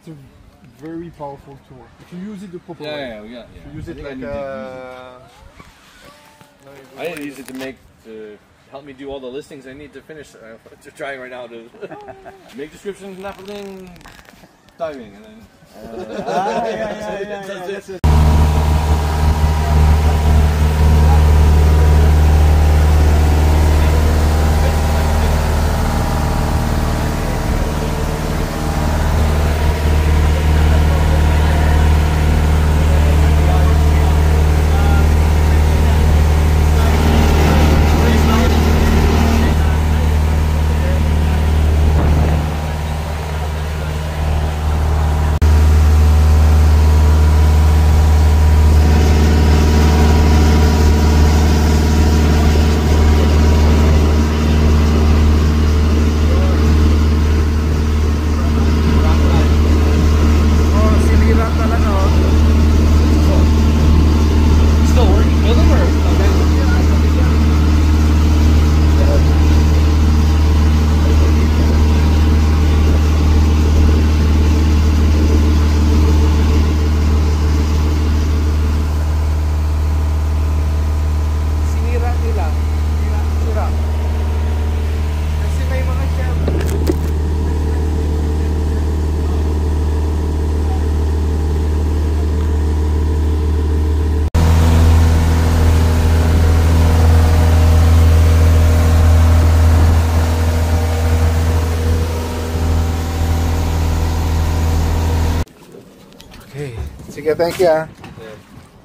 it's a very powerful tool. If you use it the proper way. Yeah. If you use it like I didn't use it to help me do all the listings I need to finish. Trying right now to make descriptions, nappeling, diving, and then. Yeah. Okay. Sige, thank you.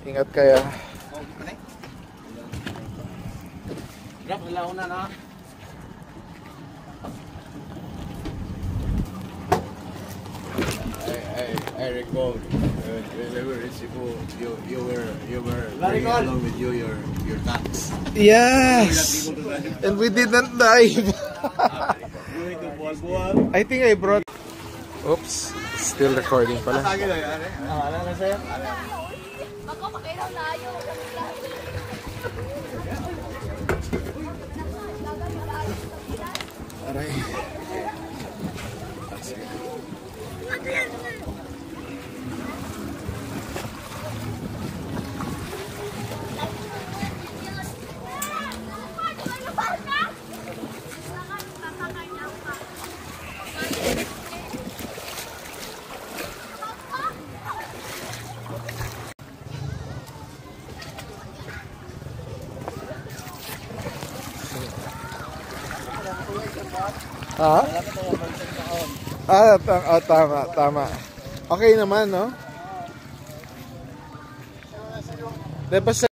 Ingat kayo. Drop, wala ko na. I recall whenever you were bringing along with you your tanks. Yes. And we didn't dive. I think I brought. Oops. Still recording pala. Aray. Ha? Tama. Okay naman, no? Diba